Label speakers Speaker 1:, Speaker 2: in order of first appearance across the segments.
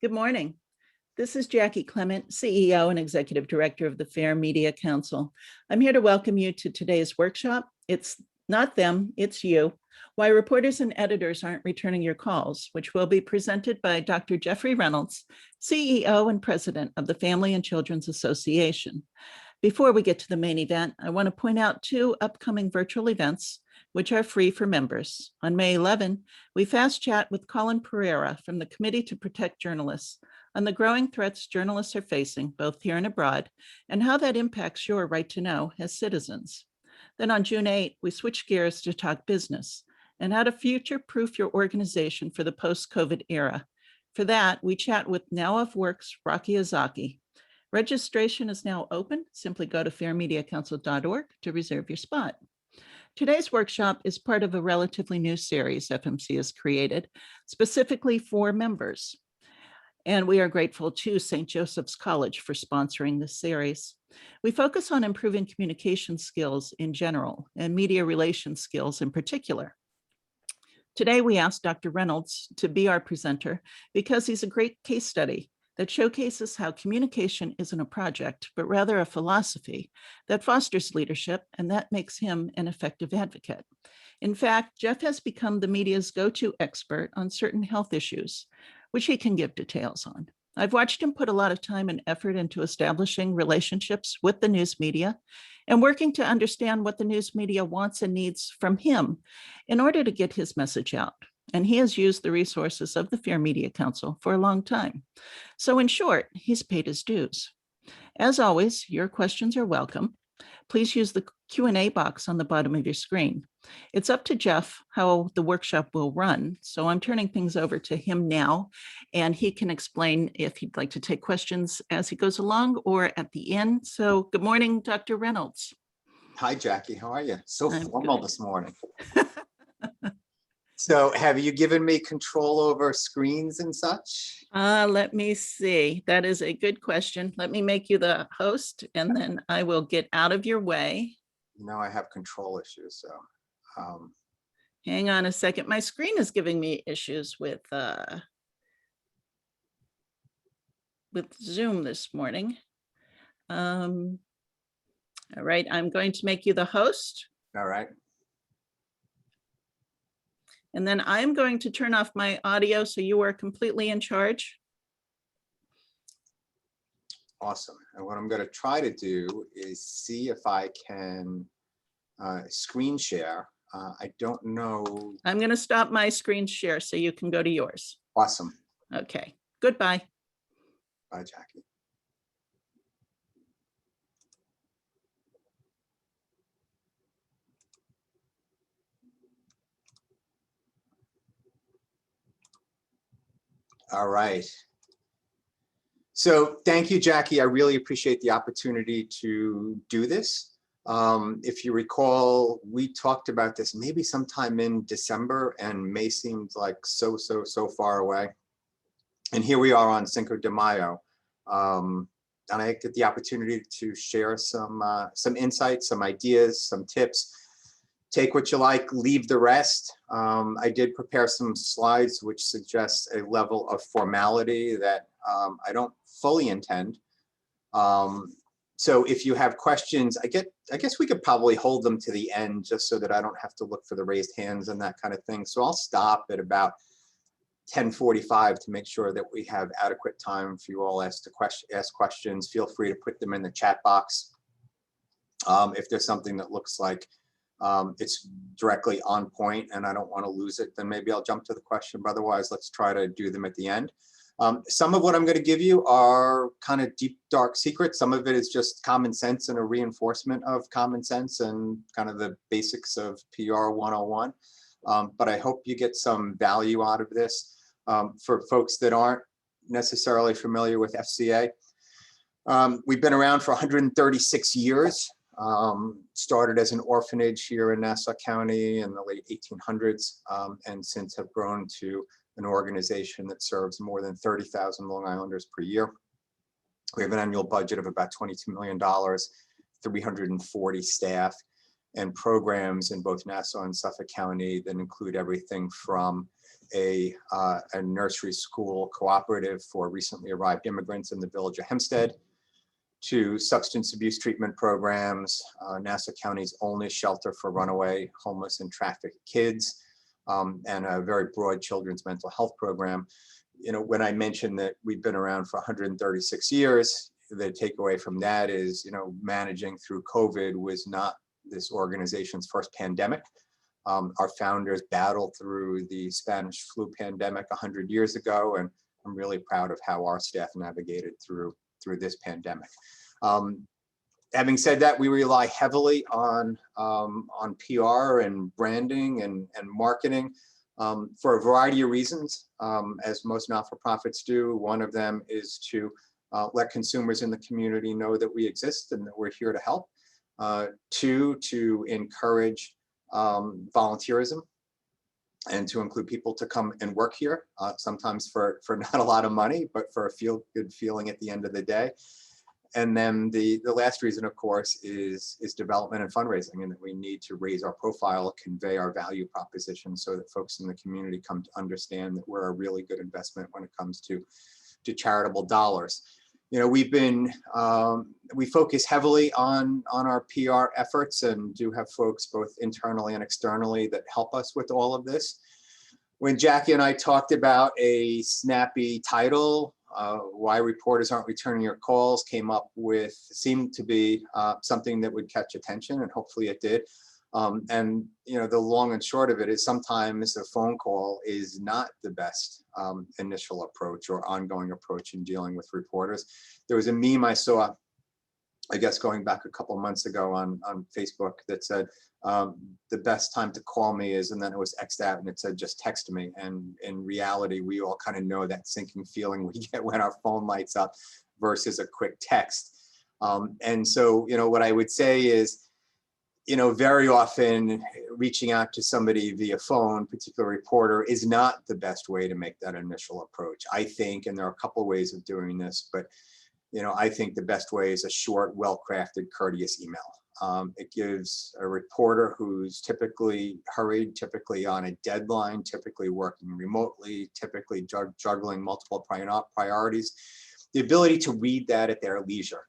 Speaker 1: Good morning. This is Jackie Clement, CEO and Executive Director of the Fair Media Council. I'm here to welcome you to today's workshop. It's not them, it's you. Why reporters and editors aren't returning your calls, which will be presented by Dr. Jeffrey Reynolds, CEO and President of the Family and Children's Association. Before we get to the main event, I want to point out two upcoming virtual events which are free for members. On May 11, we fast chat with Colin Pereira from the Committee to Protect Journalists on the growing threats journalists are facing, both here and abroad, and how that impacts your right to know as citizens. Then on June 8, we switch gears to talk business and how to future-proof your organization for the post-COVID era. For that, we chat with Now of Work's Rocky Ozaki. Registration is now open. Simply go to fairmediacouncil.org to reserve your spot. Today's workshop is part of a relatively new series FMC has created specifically for members. And we are grateful to St. Joseph's College for sponsoring this series. We focus on improving communication skills in general and media relations skills in particular. Today, we asked Dr. Reynolds to be our presenter because he's a great case study that showcases how communication isn't a project, but rather a philosophy that fosters leadership, and that makes him an effective advocate. In fact, Jeff has become the media's go-to expert on certain health issues, which he can give details on. I've watched him put a lot of time and effort into establishing relationships with the news media and working to understand what the news media wants and needs from him in order to get his message out. And he has used the resources of the Fair Media Council for a long time. So in short, he's paid his dues. As always, your questions are welcome. Please use the Q&A box on the bottom of your screen. It's up to Jeff how the workshop will run. So I'm turning things over to him now, and he can explain if he'd like to take questions as he goes along or at the end. So good morning, Dr. Reynolds.
Speaker 2: Hi, Jackie. How are you? So
Speaker 1: I'm
Speaker 2: formal
Speaker 1: good.
Speaker 2: this morning. So have you given me control over screens and such?
Speaker 1: Let me see. That is a good question. Let me make you the host, and then I will get out of your way.
Speaker 2: You know, I have control issues, so.
Speaker 1: Hang on a second. My screen is giving me issues with Zoom this morning. All right, I'm going to make you the host.
Speaker 2: All right.
Speaker 1: And then I'm going to turn off my audio so you are completely in charge.
Speaker 2: Awesome. And what I'm going to try to do is see if I can screen share. I don't know.
Speaker 1: I'm going to stop my screen share so you can go to yours.
Speaker 2: Awesome.
Speaker 1: Okay. Goodbye.
Speaker 2: Bye, Jackie. All right. So thank you, Jackie. I really appreciate the opportunity to do this. If you recall, we talked about this maybe sometime in December, and May seemed like so far away. And here we are on Cinco de Mayo. And I get the opportunity to share some insights, some ideas, some tips. Take what you like, leave the rest. I did prepare some slides which suggest a level of formality that I don't fully intend. So if you have questions, I guess we could probably hold them to the end just so that I don't have to look for the raised hands and that kind of thing. So I'll stop at about 10:45 to make sure that we have adequate time for you all ask questions. Feel free to put them in the chat box. If there's something that looks like it's directly on point and I don't want to lose it, then maybe I'll jump to the question. But otherwise, let's try to do them at the end. Some of what I'm going to give you are kind of deep, dark secrets. Some of it is just common sense and a reinforcement of common sense and kind of the basics of PR 101. But I hope you get some value out of this. For folks that aren't necessarily familiar with FCA, we've been around for 136 years. Started as an orphanage here in Nassau County in the late 1800s, and since have grown to an organization that serves more than 30,000 Long Islanders per year. We have an annual budget of about $22 million, 340 staff, and programs in both Nassau and Suffolk County that include everything from a nursery school cooperative for recently arrived immigrants in the village of Hempstead, to substance abuse treatment programs, Nassau County's only shelter for runaway, homeless, and trafficked kids, and a very broad children's mental health program. You know, when I mentioned that we've been around for 136 years, the takeaway from that is, you know, managing through COVID was not this organization's first pandemic. Our founders battled through the Spanish flu pandemic 100 years ago, and I'm really proud of how our staff navigated through this pandemic. Having said that, we rely heavily on PR and branding and marketing for a variety of reasons, as most not-for-profits do. One of them is to let consumers in the community know that we exist and that we're here to help. Two, to encourage volunteerism and to include people to come and work here, sometimes for not a lot of money, but for a feel-good feeling at the end of the day. And then the last reason, of course, is development and fundraising, and that we need to raise our profile, convey our value proposition so that folks in the community come to understand that we're a really good investment when it comes to charitable dollars. You know, we focus heavily on our PR efforts and do have folks both internally and externally that help us with all of this. When Jackie and I talked about a snappy title, why reporters aren't returning your calls, seemed to be something that would catch attention, and hopefully it did. And you know, the long and short of it is sometimes a phone call is not the best initial approach or ongoing approach in dealing with reporters. There was a meme I saw, I guess going back a couple of months ago on Facebook, that said the best time to call me is, and then it was X'd out and it said just text me. And in reality, we all kind of know that sinking feeling we get when our phone lights up versus a quick text. And so, you know, what I would say is, you know, very often reaching out to somebody via phone, particular reporter, is not the best way to make that initial approach, I think. And there are a couple of ways of doing this, but, you know, I think the best way is a short, well-crafted, courteous email. It gives a reporter who's typically hurried, typically on a deadline, typically working remotely, typically juggling multiple priorities, the ability to read that at their leisure.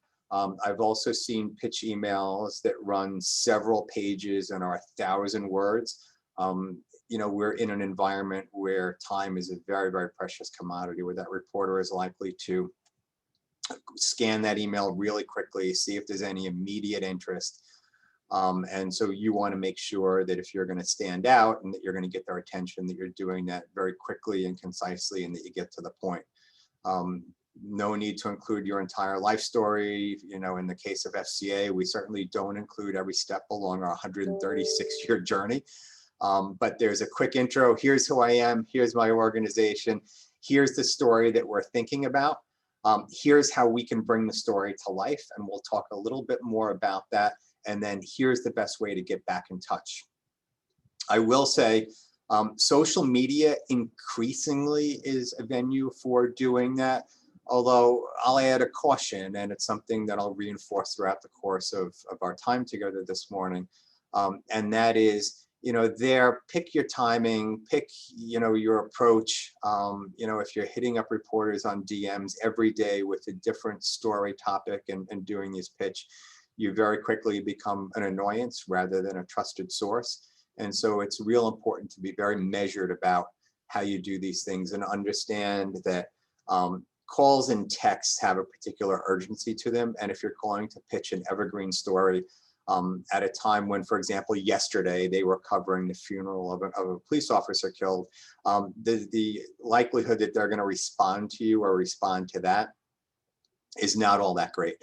Speaker 2: I've also seen pitch emails that run several pages and are 1,000 words. You know, we're in an environment where time is a very, very precious commodity, where that reporter is likely to scan that email really quickly, see if there's any immediate interest. And so you want to make sure that if you're going to stand out and that you're going to get their attention, that you're doing that very quickly and concisely, and that you get to the point. No need to include your entire life story. You know, in the case of FCA, we certainly don't include every step along our 136-year journey. But there's a quick intro. Here's who I am. Here's my organization. Here's the story that we're thinking about. Here's how we can bring the story to life. And we'll talk a little bit more about that. And then here's the best way to get back in touch. I will say, social media increasingly is a venue for doing that. Although I'll add a caution, and it's something that I'll reinforce throughout the course of our time together this morning. And that is, you know, pick your timing, pick, you know, your approach. You know, if you're hitting up reporters on DMs every day with a different story topic and doing this pitch, you very quickly become an annoyance rather than a trusted source. And so it's real important to be very measured about how you do these things and understand that calls and texts have a particular urgency to them. And if you're calling to pitch an evergreen story at a time when, for example, yesterday they were covering the funeral of a police officer killed, the likelihood that they're going to respond to you or respond to that is not all that great.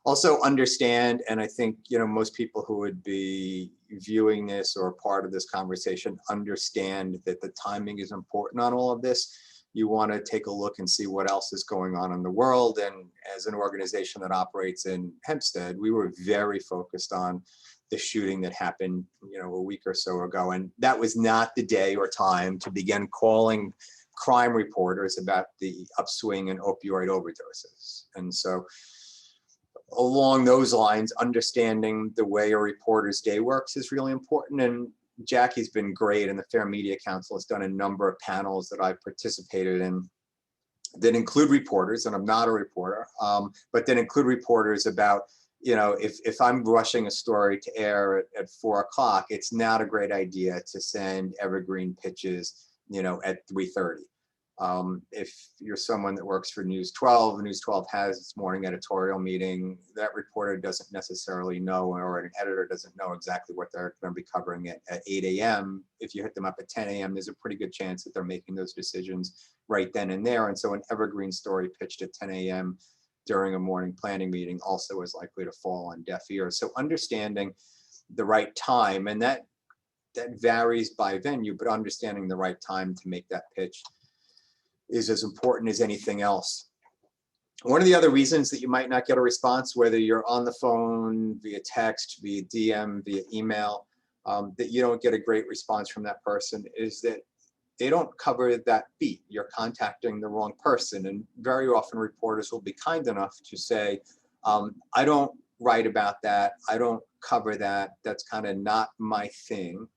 Speaker 2: Also understand, and I think, you know, most people who would be viewing this or part of this conversation understand that the timing is important on all of this. You want to take a look and see what else is going on in the world. And as an organization that operates in Hempstead, we were very focused on the shooting that happened, you know, a week or so ago. And that was not the day or time to begin calling crime reporters about the upswing in opioid overdoses. And so along those lines, understanding the way a reporter's day works is really important. And Jackie's been great, and the Fair Media Council has done a number of panels that I've participated in that include reporters, and I'm not a reporter, but that include reporters about, you know, if I'm rushing a story to air at 4 o'clock, it's not a great idea to send evergreen pitches, you know, at 3:30. If you're someone that works for News 12, News 12 has its morning editorial meeting, that reporter doesn't necessarily know, or an editor doesn't know exactly what they're going to be covering at 8 a.m. If you hit them up at 10 a.m., there's a pretty good chance that they're making those decisions right then and there. And so an evergreen story pitched at 10 a.m. during a morning planning meeting also is likely to fall on deaf ears. So understanding the right time, and that varies by venue, but understanding the right time to make that pitch is as important as anything else. One of the other reasons that you might not get a response, whether you're on the phone, via text, via DM, via email, that you don't get a great response from that person, is that they don't cover that beat. You're contacting the wrong person. And very often reporters will be kind enough to say, I don't write about that. I don't cover that. That's kind of not my thing.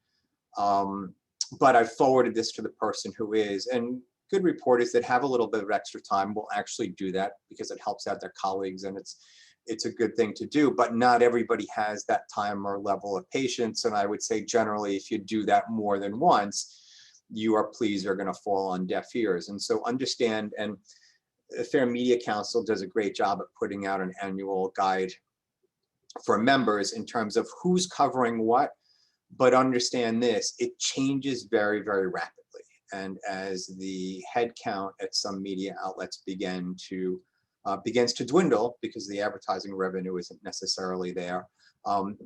Speaker 2: But I forwarded this to the person who is. And good reporters that have a little bit of extra time will actually do that because it helps out their colleagues, and it's a good thing to do. But not everybody has that time or level of patience. And I would say generally, if you do that more than once, your pleas are going to fall on deaf ears. And so understand, and the Fair Media Council does a great job at putting out an annual guide for members in terms of who's covering what, but understand this, it changes very, very rapidly. And as the head count at some media outlets begins to dwindle because the advertising revenue isn't necessarily there,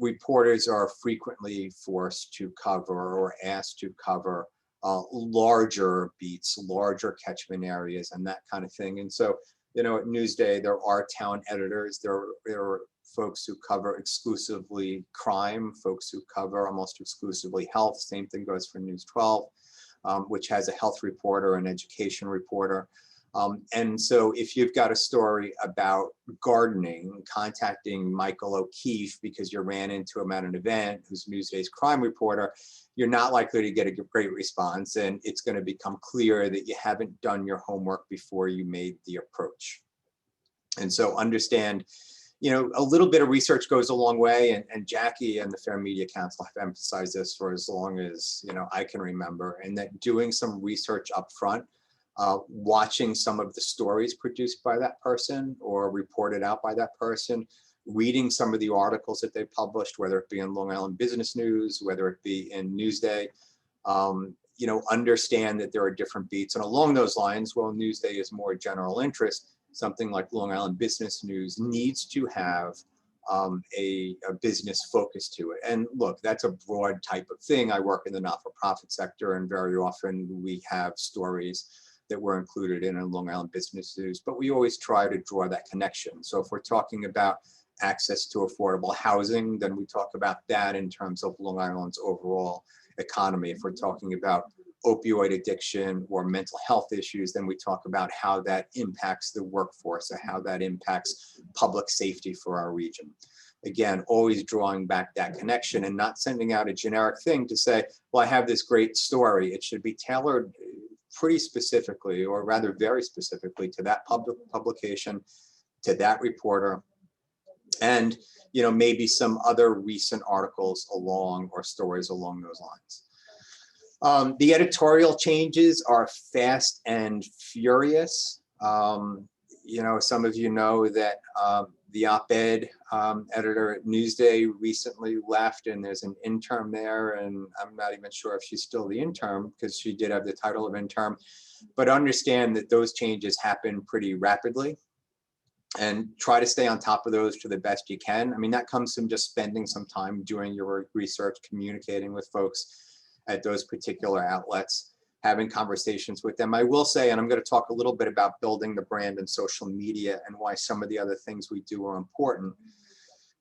Speaker 2: reporters are frequently forced to cover or asked to cover larger beats, larger catchment areas, and that kind of thing. And so, you know, at Newsday, there are town editors, there are folks who cover exclusively crime, folks who cover almost exclusively health. Same thing goes for News 12. Which has a health reporter, an education reporter. And so if you've got a story about gardening, contacting Michael O'Keefe because you ran into him at an event, who's Newsday's crime reporter, you're not likely to get a great response. And it's going to become clear that you haven't done your homework before you made the approach. And so understand, you know, a little bit of research goes a long way, and Jackie and the Fair Media Council have emphasized this for as long as, you know, I can remember, and that doing some research up front, watching some of the stories produced by that person or reported out by that person, reading some of the articles that they published, whether it be in Long Island Business News, whether it be in Newsday, you know, understand that there are different beats. And along those lines, while Newsday is more general interest, something like Long Island Business News needs to have a business focus to it. And look, that's a broad type of thing. I work in the not-for-profit sector, and very often we have stories that were included in a Long Island Business News, but we always try to draw that connection. So if we're talking about access to affordable housing, then we talk about that in terms of Long Island's overall economy. If we're talking about opioid addiction or mental health issues, then we talk about how that impacts the workforce or how that impacts public safety for our region. Again, always drawing back that connection and not sending out a generic thing to say, well, I have this great story. It should be tailored pretty specifically, or rather very specifically, to that publication, to that reporter, and, you know, maybe some other recent articles along or stories along those lines. The editorial changes are fast and furious. You know, some of you know that the op-ed editor at Newsday recently left, and there's an intern there, and I'm not even sure if she's still the intern because she did have the title of intern. But understand that those changes happen pretty rapidly, and try to stay on top of those to the best you can. I mean, that comes from just spending some time doing your research, communicating with folks at those particular outlets, having conversations with them. I will say, and I'm going to talk a little bit about building the brand and social media and why some of the other things we do are important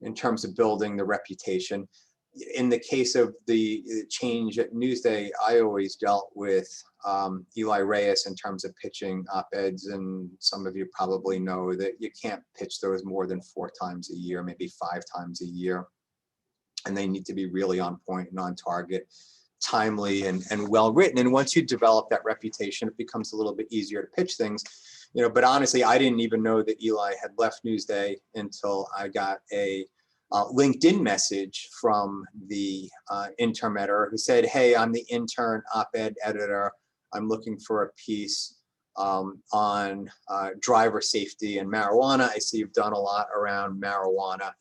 Speaker 2: in terms of building the reputation. In the case of the change at Newsday, I always dealt with Eli Reyes in terms of pitching op-eds, and some of you probably know that you can't pitch those more than 4 times a year, maybe 5 times a year, and they need to be really on point and on target. timely and well written. And once you develop that reputation, it becomes a little bit easier to pitch things. But honestly, I didn't even know that Eli had left Newsday until I got a LinkedIn message from the interim editor who said, "Hey, I'm the intern op-ed editor. I'm looking for a piece on driver safety and marijuana. I see you've done a lot around marijuana.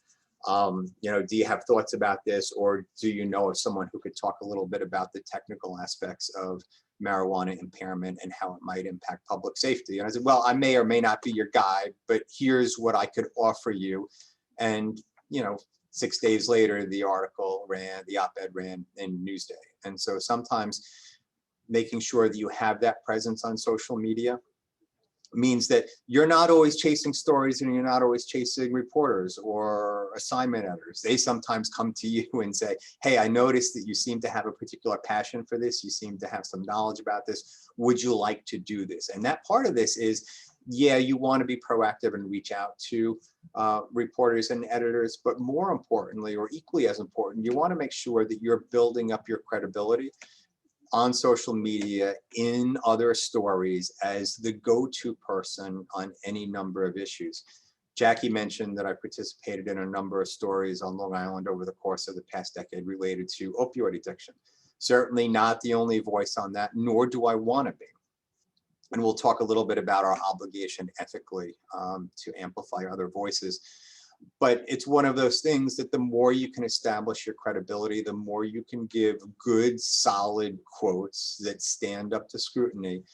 Speaker 2: Do you have thoughts about this, or do you know of someone who could talk a little bit about the technical aspects of marijuana impairment and how it might impact public safety?" And I said, "Well, I may or may not be your guy, but here's what I could offer you." And 6 days later, the op-ed ran in Newsday. And so sometimes making sure that you have that presence on social media means that you're not always chasing stories and you're not always chasing reporters or assignment editors. They sometimes come to you and say, "Hey, I noticed that you seem to have a particular passion for this. You seem to have some knowledge about this. Would you like to do this?" And that part of this is, yeah, you want to be proactive and reach out to reporters and editors, but more importantly, or equally as important, you want to make sure that you're building up your credibility on social media in other stories as the go-to person on any number of issues. Jackie mentioned that I participated in a number of stories on Long Island over the course of the past decade related to opioid addiction. Certainly not the only voice on that, nor do I want to be. And we'll talk a little bit about our obligation ethically to amplify other voices. But it's one of those things that the more you can establish your credibility, the more you can give good, solid quotes that stand up to scrutiny.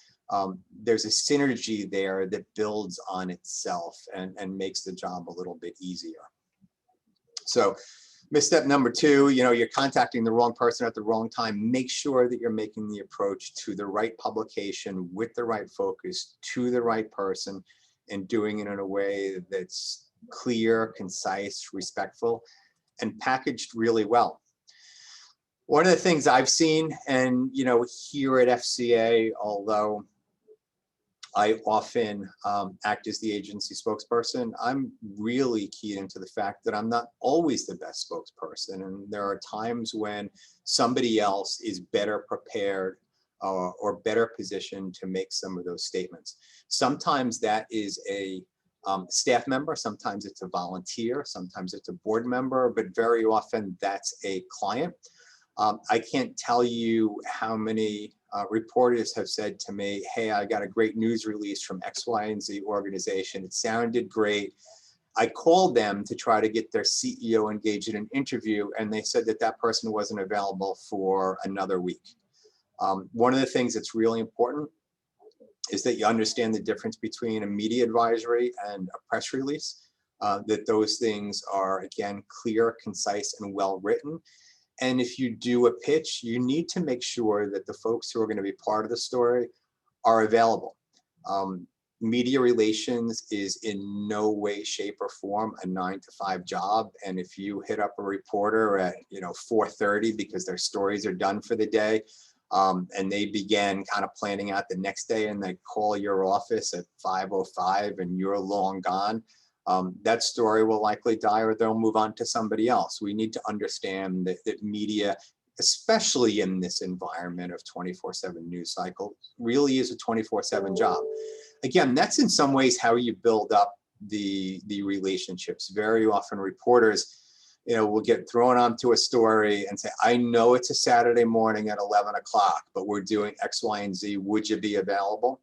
Speaker 2: There's a synergy there that builds on itself and makes the job a little bit easier. So misstep number 2, you're contacting the wrong person at the wrong time. Make sure that you're making the approach to the right publication with the right focus to the right person and doing it in a way that's clear, concise, respectful, and packaged really well. One of the things I've seen, and here at FCA, although I often act as the agency spokesperson, I'm really keyed into the fact that I'm not always the best spokesperson. And there are times when somebody else is better prepared or better positioned to make some of those statements. Sometimes that is a staff member, sometimes it's a volunteer, sometimes it's a board member, but very often that's a client. I can't tell you how many reporters have said to me, "Hey, I got a great news release from X, Y, and Z organization. It sounded great." I called them to try to get their CEO engaged in an interview, and they said that that person wasn't available for another week. One of the things that's really important is that you understand the difference between a media advisory and a press release, that those things are, again, clear, concise, and well written. And if you do a pitch, you need to make sure that the folks who are going to be part of the story are available. Media relations is in no way, shape, or form a 9-to-5 job. And if you hit up a reporter at 4:30 because their stories are done for the day, and they begin kind of planning out the next day, and they call your office at 5:05 and you're long gone, that story will likely die, or they'll move on to somebody else. We need to understand that media, especially in this environment of 24/7 news cycle, really is a 24/7 job. Again, that's in some ways how you build up the relationships. Very often reporters will get thrown onto a story and say, "I know it's a Saturday morning at 11 o'clock, but we're doing X, Y, and Z. Would you be available?"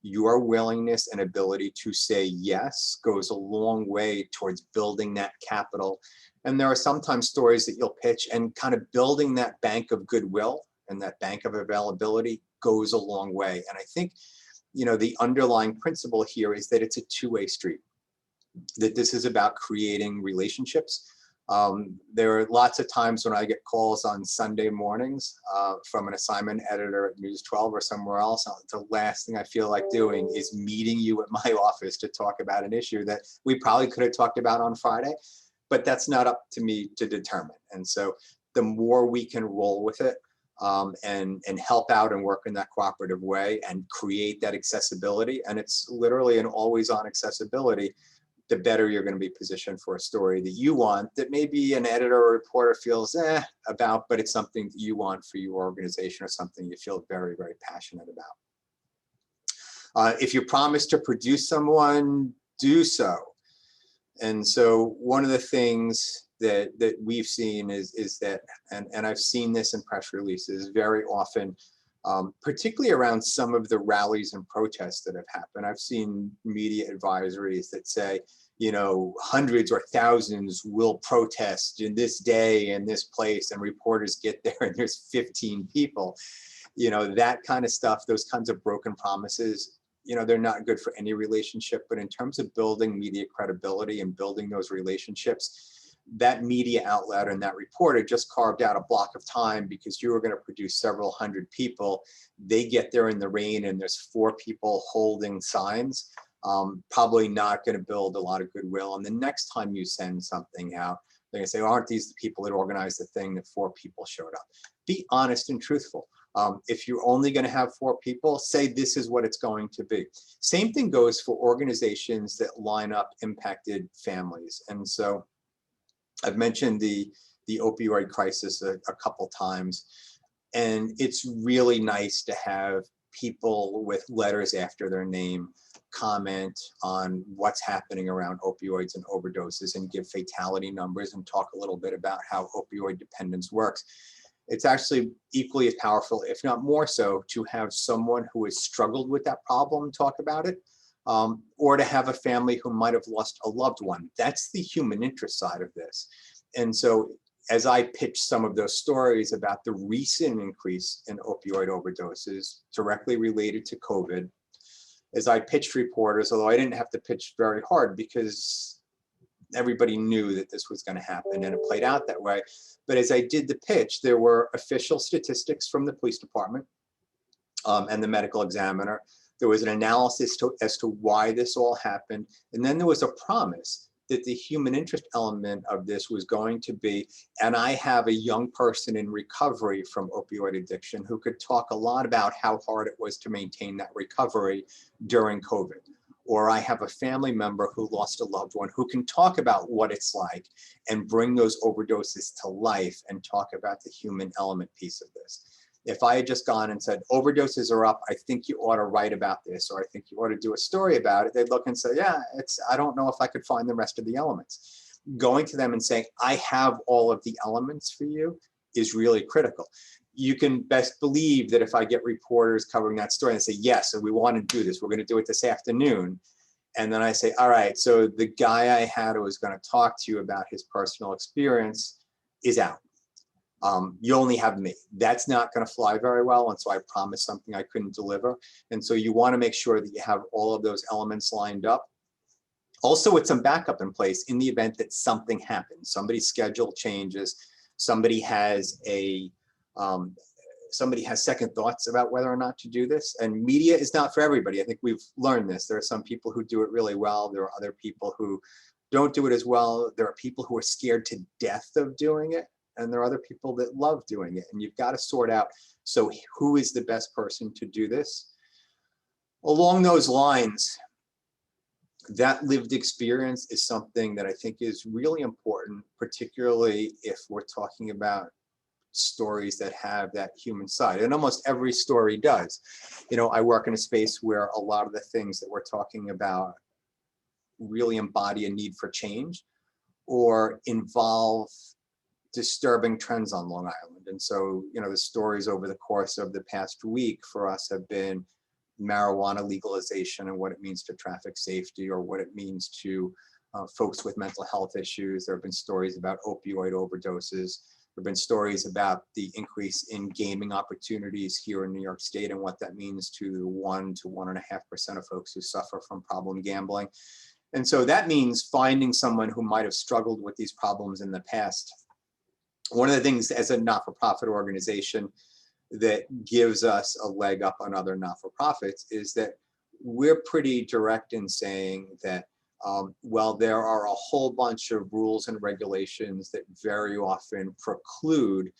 Speaker 2: Your willingness and ability to say yes goes a long way towards building that capital. And there are sometimes stories that you'll pitch, and kind of building that bank of goodwill and that bank of availability goes a long way. And I think, the underlying principle here is that it's a two-way street, that this is about creating relationships. There are lots of times when I get calls on Sunday mornings from an assignment editor at News 12 or somewhere else. The last thing I feel like doing is meeting you at my office to talk about an issue that we probably could have talked about on Friday, but that's not up to me to determine. And so the more we can roll with it and help out and work in that cooperative way and create that accessibility, and it's literally an always on accessibility, the better you're going to be positioned for a story that you want, that maybe an editor or reporter feels about, but it's something that you want for your organization or something you feel very, very passionate about. If you promise to produce someone, do so. And so one of the things that we've seen is that, and I've seen this in press releases very often, particularly around some of the rallies and protests that have happened. I've seen media advisories that say, you know, hundreds or thousands will protest in this day and this place, and reporters get there and there's 15 people. You know, that kind of stuff, those kinds of broken promises, you know, they're not good for any relationship. But in terms of building media credibility and building those relationships, that media outlet and that reporter just carved out a block of time because you were going to produce several hundred people. They get there in the rain and there's 4 people holding signs. Probably not going to build a lot of goodwill. And the next time you send something out, they're going to say, aren't these the people that organized the thing that 4 people showed up? Be honest and truthful. If you're only going to have 4 people, say this is what it's going to be. Same thing goes for organizations that line up impacted families. And so I've mentioned the opioid crisis a couple times, and it's really nice to have people with letters after their name comment on what's happening around opioids and overdoses and give fatality numbers and talk a little bit about how opioid dependence works. It's actually equally as powerful, if not more so, to have someone who has struggled with that problem talk about it, or to have a family who might have lost a loved one. That's the human interest side of this. And so as I pitched some of those stories about the recent increase in opioid overdoses directly related to COVID, as I pitched reporters, although I didn't have to pitch very hard because everybody knew that this was going to happen and it played out that way. But as I did the pitch, there were official statistics from the police department and the medical examiner. There was an analysis as to why this all happened. And then there was a promise that the human interest element of this was going to be, and I have a young person in recovery from opioid addiction who could talk a lot about how hard it was to maintain that recovery during COVID. Or I have a family member who lost a loved one who can talk about what it's like and bring those overdoses to life and talk about the human element piece of this. If I had just gone and said, overdoses are up, I think you ought to write about this, or I think you ought to do a story about it, they'd look and say, yeah, I don't know if I could find the rest of the elements. Going to them and saying, I have all of the elements for you is really critical. You can best believe that if I get reporters covering that story and say, yes, so we want to do this, we're going to do it this afternoon. And then I say, all right, so the guy I had who was going to talk to you about his personal experience is out. You only have me. That's not going to fly very well. And so I promised something I couldn't deliver. And so you want to make sure that you have all of those elements lined up. Also, with some backup in place in the event that something happens, somebody's schedule changes, somebody has second thoughts about whether or not to do this. And media is not for everybody. I think we've learned this. There are some people who do it really well. There are other people who don't do it as well. There are people who are scared to death of doing it. And there are other people that love doing it. And you've got to sort out, so who is the best person to do this? Along those lines, that lived experience is something that I think is really important, particularly if we're talking about stories that have that human side. And almost every story does. You know, I work in a space where a lot of the things that we're talking about really embody a need for change or involve disturbing trends on Long Island. And so, you know, the stories over the course of the past week for us have been marijuana legalization and what it means to traffic safety, or what it means to folks with mental health issues. There have been stories about opioid overdoses. There have been stories about the increase in gaming opportunities here in New York State and what that means to 1 to 1.5% of folks who suffer from problem gambling. And so that means finding someone who might have struggled with these problems in the past. One of the things as a not-for-profit organization that gives us a leg up on other not-for-profits is that we're pretty direct in saying that while there are a whole bunch of rules and regulations that very often preclude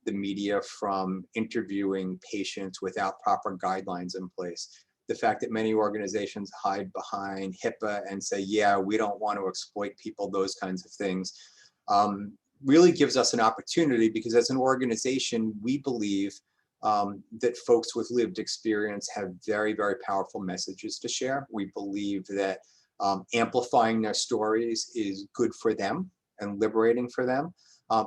Speaker 2: the media from interviewing patients without proper guidelines in place, the fact that many organizations hide behind HIPAA and say, yeah, we don't want to exploit people, those kinds of things, really gives us an opportunity, because as an organization, we believe that folks with lived experience have very, very powerful messages to share. We believe that amplifying their stories is good for them and liberating for them.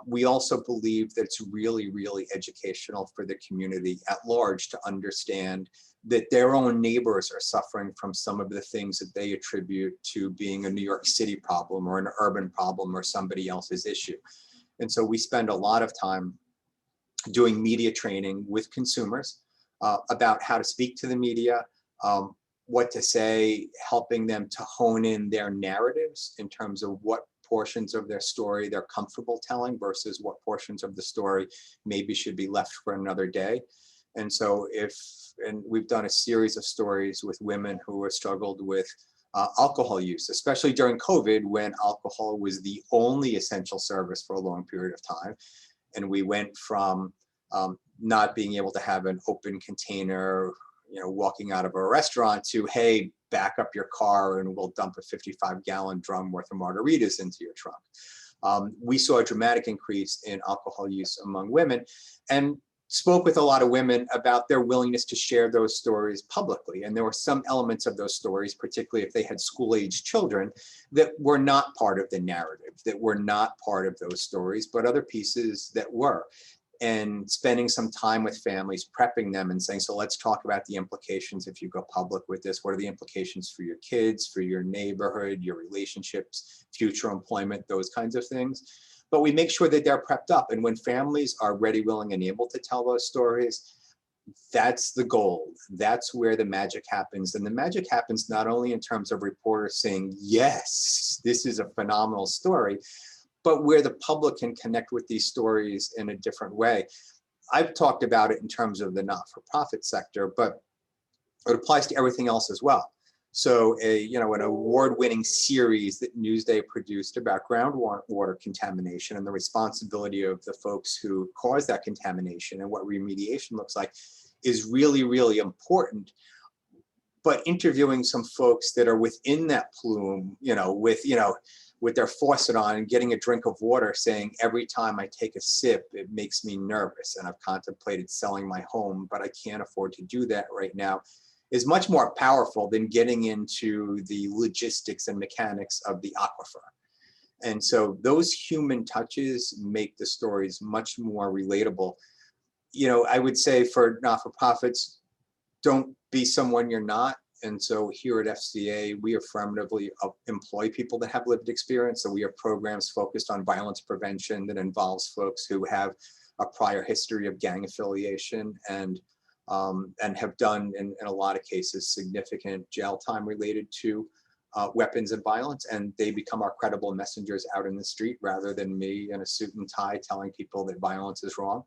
Speaker 2: We also believe that it's really, really educational for the community at large to understand that their own neighbors are suffering from some of the things that they attribute to being a New York City problem or an urban problem or somebody else's issue. And so we spend a lot of time doing media training with consumers about how to speak to the media, what to say, helping them to hone in their narratives in terms of what portions of their story they're comfortable telling versus what portions of the story maybe should be left for another day. And so and we've done a series of stories with women who have struggled with alcohol use, especially during COVID, when alcohol was the only essential service for a long period of time. And we went from not being able to have an open container, walking out of a restaurant, to, hey, back up your car and we'll dump a 55-gallon drum worth of margaritas into your trunk. We saw a dramatic increase in alcohol use among women, and spoke with a lot of women about their willingness to share those stories publicly. And there were some elements of those stories, particularly if they had school-aged children, that were not part of the narrative, that were not part of those stories, but other pieces that were. And spending some time with families, prepping them and saying, so let's talk about the implications if you go public with this. What are the implications for your kids, for your neighborhood, your relationships, future employment, those kinds of things. But we make sure that they're prepped up. And when families are ready, willing, and able to tell those stories, that's the goal. That's where the magic happens. And the magic happens not only in terms of reporters saying, yes, this is a phenomenal story, but where the public can connect with these stories in a different way. I've talked about it in terms of the not-for-profit sector, but it applies to everything else as well. So an award-winning series that Newsday produced about groundwater contamination and the responsibility of the folks who caused that contamination and what remediation looks like is really, really important. But interviewing some folks that are within that plume, with their faucet on and getting a drink of water, saying, every time I take a sip, it makes me nervous, and I've contemplated selling my home, but I can't afford to do that right now, is much more powerful than getting into the logistics and mechanics of the aquifer. And so those human touches make the stories much more relatable. I would say for not-for-profits, don't be someone you're not. And so here at FCA, we affirmatively employ people that have lived experience. So we have programs focused on violence prevention that involves folks who have a prior history of gang affiliation and have done, in a lot of cases, significant jail time related to weapons and violence. And they become our credible messengers out in the street rather than me in a suit and tie telling people that violence is wrong.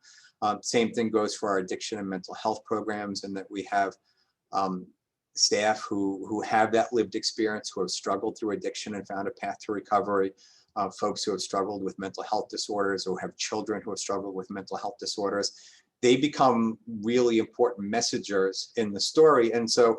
Speaker 2: Same thing goes for our addiction and mental health programs, and that we have staff who have that lived experience, who have struggled through addiction and found a path to recovery, folks who have struggled with mental health disorders or have children who have struggled with mental health disorders. They become really important messengers in the story. And so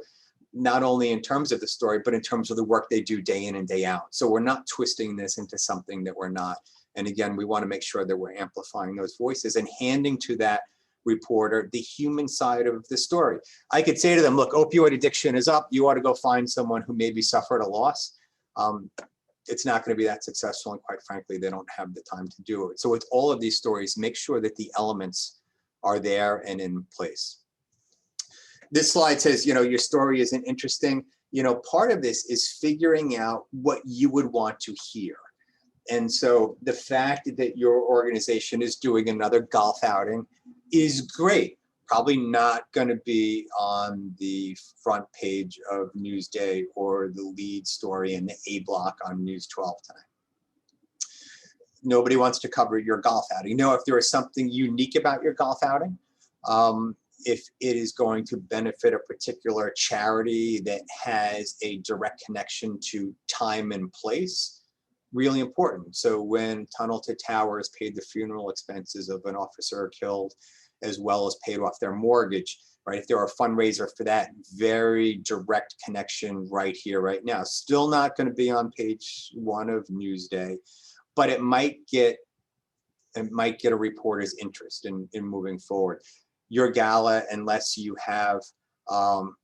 Speaker 2: not only in terms of the story, but in terms of the work they do day in and day out. So we're not twisting this into something that we're not. And again, we want to make sure that we're amplifying those voices and handing to that reporter the human side of the story. I could say to them, look, opioid addiction is up. You ought to go find someone who maybe suffered a loss. It's not going to be that successful. And quite frankly, they don't have the time to do it. So with all of these stories, make sure that the elements are there and in place. This slide says, your story isn't interesting. Part of this is figuring out what you would want to hear. And so the fact that your organization is doing another golf outing is great. Probably not going to be on the front page of Newsday or the lead story in the A block on News 12 tonight. Nobody wants to cover your golf outing. If there is something unique about your golf outing, if it is going to benefit a particular charity that has a direct connection to time and place, really important. So when Tunnel to Towers paid the funeral expenses of an officer killed as well as paid off their mortgage, right? If they're a fundraiser for that, very direct connection right here, right now. Still not going to be on page 1 of Newsday, but it might get a reporter's interest in moving forward. Your gala, unless you have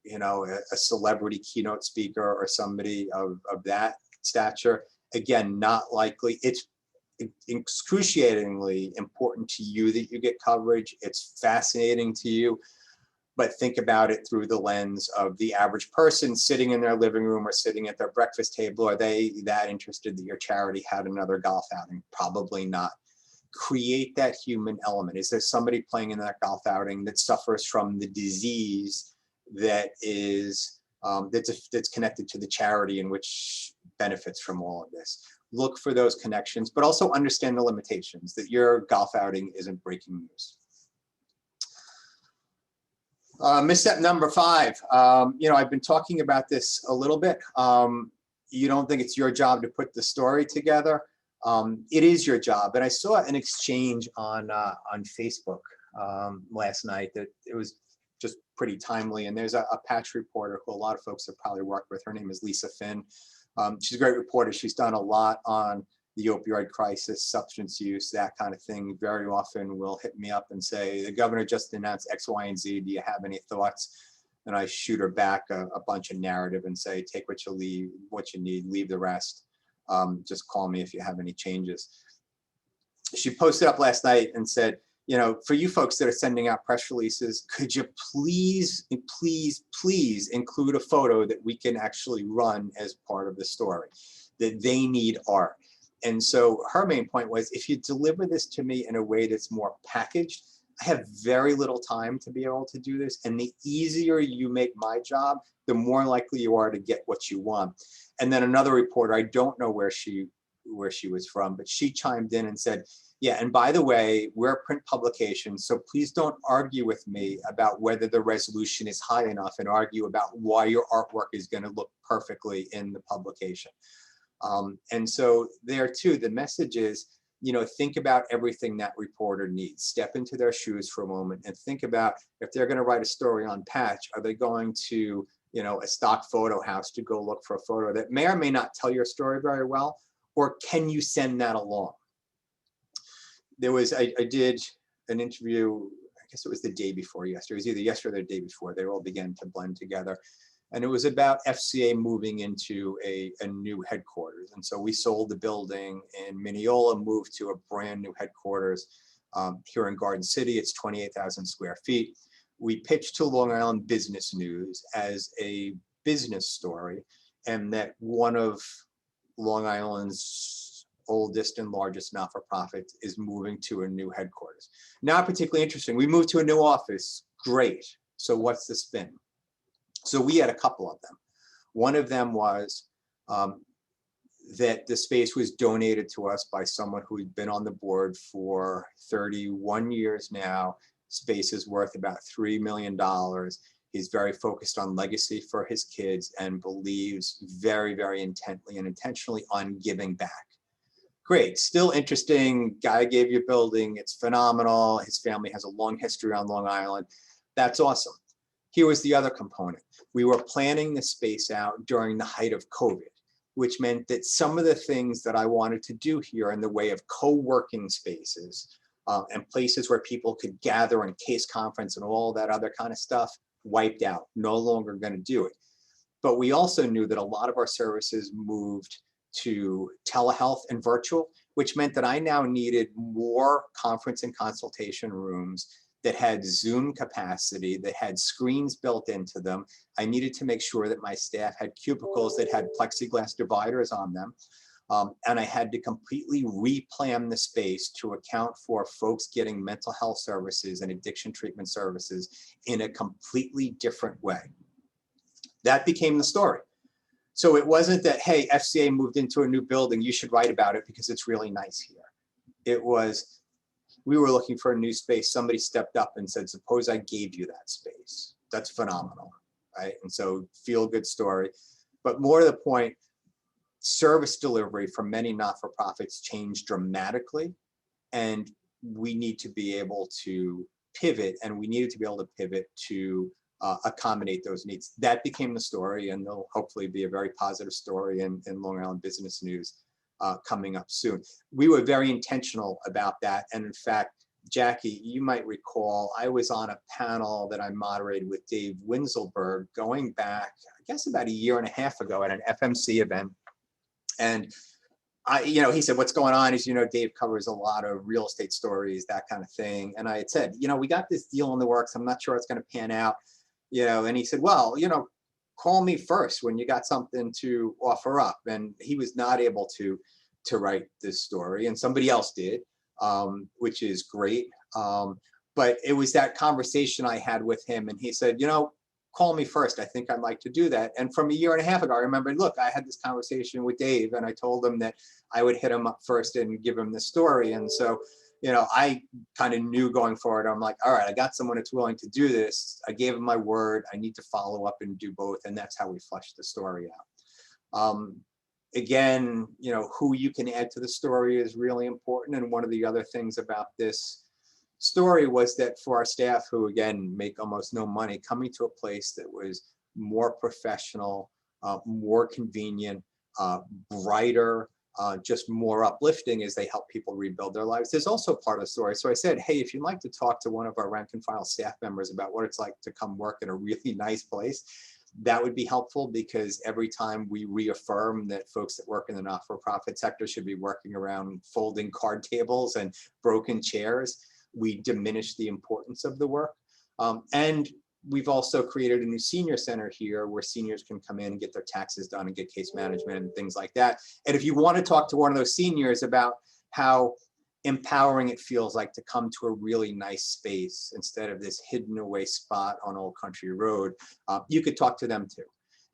Speaker 2: you know, a celebrity keynote speaker or somebody of that stature, again, not likely. It's excruciatingly important to you that you get coverage. It's fascinating to you, but think about it through the lens of the average person sitting in their living room or sitting at their breakfast table. Are they that interested that your charity had another golf outing? Probably not. Create that human element. Is there somebody playing in that golf outing that suffers from the disease that is that's connected to the charity and which benefits from all of this? Look for those connections, but also understand the limitations, that your golf outing isn't breaking news. Misstep number 5. You know, I've been talking about this a little bit. You don't think it's your job to put the story together. It is your job. And I saw an exchange on Facebook last night that it was just pretty timely. And there's a patch reporter who a lot of folks have probably worked with. Her name is Lisa Finn. She's a great reporter. She's done a lot on the opioid crisis, substance use, that kind of thing. Very often will hit me up and say, the governor just announced X, Y, and Z. Do you have any thoughts? And I shoot her back a bunch of narrative and say, take what you need, leave the rest. Just call me if you have any changes. She posted up last night and said, you know, for you folks that are sending out press releases, could you please include a photo that we can actually run as part of the story, that they need art. And so her main point was, if you deliver this to me in a way that's more packaged, I have very little time to be able to do this. And the easier you make my job, the more likely you are to get what you want. And then another reporter, I don't know where she was from, but she chimed in and said, yeah, and by the way, we're a print publication, so please don't argue with me about whether the resolution is high enough and argue about why your artwork is going to look perfectly in the publication. And so there too, the message is, you know, think about everything that reporter needs. Step into their shoes for a moment and think about, if they're going to write a story on patch, are they going to, you know, a stock photo house to go look for a photo that may or may not tell your story very well, or can you send that along? There was, I did an interview, I guess it was the day before yesterday. It was either yesterday or the day before. They all began to blend together. And it was about FCA moving into a new headquarters. And so we sold the building in Mineola, moved to a brand new headquarters here in Garden City. It's 28,000 square feet. We pitched to Long Island Business News as a business story, and that one of Long Island's oldest and largest not-for-profit is moving to a new headquarters. Not particularly interesting. We moved to a new office. Great. So what's the spin? So we had a couple of them. One of them was that the space was donated to us by someone who had been on the board for 31 years now. Space is worth about $3 million. He's very focused on legacy for his kids and believes very, very intently and intentionally on giving back. Great, still interesting. Guy gave you a building. It's phenomenal. His family has a long history on Long Island. That's awesome. Here was the other component. We were planning the space out during the height of COVID, which meant that some of the things that I wanted to do here in the way of co-working spaces and places where people could gather and case conference and all that other kind of stuff wiped out, no longer going to do it. But we also knew that a lot of our services moved to telehealth and virtual, which meant that I now needed more conference and consultation rooms that had Zoom capacity, that had screens built into them. I needed to make sure that my staff had cubicles that had plexiglass dividers on them. And I had to completely replan the space to account for folks getting mental health services and addiction treatment services in a completely different way. That became the story. So it wasn't that, hey, FCA moved into a new building, you should write about it because it's really nice here. It was, we were looking for a new space. Somebody stepped up and said, suppose I gave you that space. That's phenomenal, right? And so feel good story. But more to the point, service delivery for many not-for-profits changed dramatically. And we need to be able to pivot, and we needed to be able to pivot to accommodate those needs. That became the story, and there'll hopefully be a very positive story in Long Island Business News coming up soon. We were very intentional about that, and in fact, Jackie, you might recall, I was on a panel that I moderated with Dave Winselberg going back, I guess about 1.5 years ago at an FMC event. And he said, what's going on is, Dave covers a lot of real estate stories, that kind of thing. And I had said, we got this deal in the works. I'm not sure it's going to pan out, and he said, well, call me first when you got something to offer up. And he was not able to write this story, and somebody else did. Which is great. But it was that conversation I had with him, and he said, call me first. I think I'd like to do that. And from 1.5 years ago, I remembered, look, I had this conversation with Dave, and I told him that I would hit him up first and give him the story. And so, I kind of knew going forward, I'm like, all right, I got someone that's willing to do this. I gave him my word. I need to follow up and do both. And that's how we fleshed the story out. Again, who you can add to the story is really important. And one of the other things about this story was that for our staff, who again make almost no money, coming to a place that was more professional, more convenient, brighter, just more uplifting as they help people rebuild their lives. There's also part of the story. So I said, hey, if you'd like to talk to one of our rank and file staff members about what it's like to come work in a really nice place, that would be helpful, because every time we reaffirm that folks that work in the not-for-profit sector should be working around folding card tables and broken chairs, we diminish the importance of the work. And we've also created a new senior center here where seniors can come in and get their taxes done and get case management and things like that. And if you want to talk to one of those seniors about how empowering it feels like to come to a really nice space instead of this hidden away spot on Old Country Road, you could talk to them too.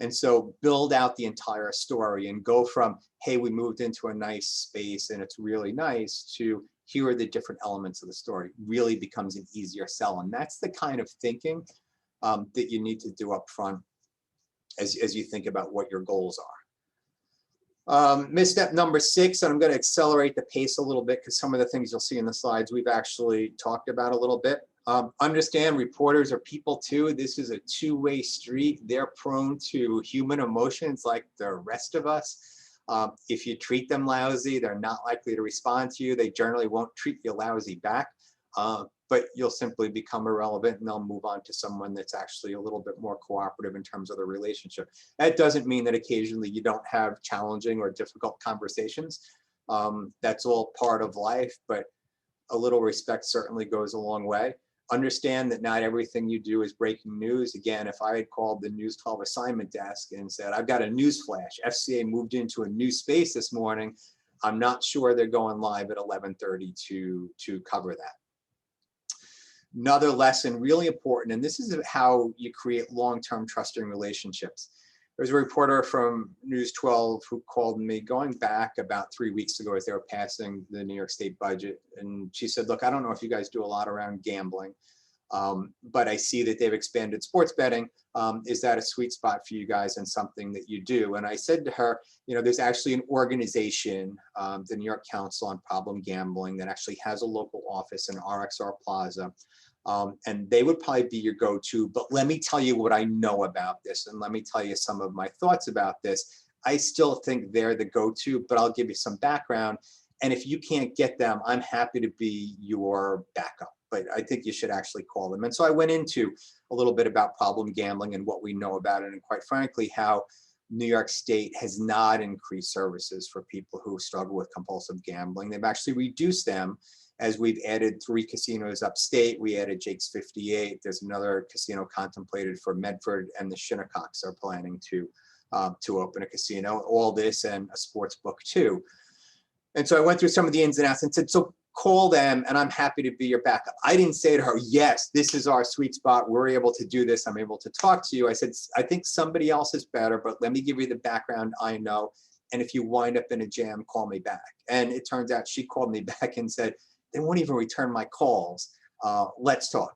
Speaker 2: And so build out the entire story and go from, hey, we moved into a nice space and it's really nice, to here are the different elements of the story. Really becomes an easier sell. And that's the kind of thinking that you need to do up front as you think about what your goals are. Misstep number 6, and I'm going to accelerate the pace a little bit because some of the things you'll see in the slides we've actually talked about a little bit. Understand reporters are people too. This is a two-way street. They're prone to human emotions like the rest of us. If you treat them lousy, they're not likely to respond to you. They generally won't treat you lousy back, but you'll simply become irrelevant and they'll move on to someone that's actually a little bit more cooperative in terms of the relationship. That doesn't mean that occasionally you don't have challenging or difficult conversations. That's all part of life, but a little respect certainly goes a long way. Understand that not everything you do is breaking news. Again, if I had called the News 12 assignment desk and said, I've got a news flash, FCA moved into a new space this morning, I'm not sure they're going live at 11:30 to cover that. Another lesson, really important, and this is how you create long-term trusting relationships. There's a reporter from News 12 who called me going back about 3 weeks ago as they were passing the New York State budget. And she said, look, I don't know if you guys do a lot around gambling, but I see that they've expanded sports betting. Is that a sweet spot for you guys and something that you do? And I said to her, there's actually an organization, the New York Council on Problem Gambling, that actually has a local office in RXR Plaza. And they would probably be your go-to, but let me tell you what I know about this, and let me tell you some of my thoughts about this. I still think they're the go-to, but I'll give you some background. And if you can't get them, I'm happy to be your backup, but I think you should actually call them. And so I went into a little bit about problem gambling and what we know about it, and quite frankly, how New York State has not increased services for people who struggle with compulsive gambling. They've actually reduced them as we've added 3 casinos upstate. We added Jake's 58. There's another casino contemplated for Medford, and the Shinnecocks are planning to open a casino. All this and a sports book too. And so I went through some of the ins and outs and said, so call them and I'm happy to be your backup. I didn't say to her, yes, this is our sweet spot. We're able to do this. I'm able to talk to you. I said, I think somebody else is better, but let me give you the background I know. And if you wind up in a jam, call me back. And it turns out she called me back and said, they won't even return my calls. Let's talk.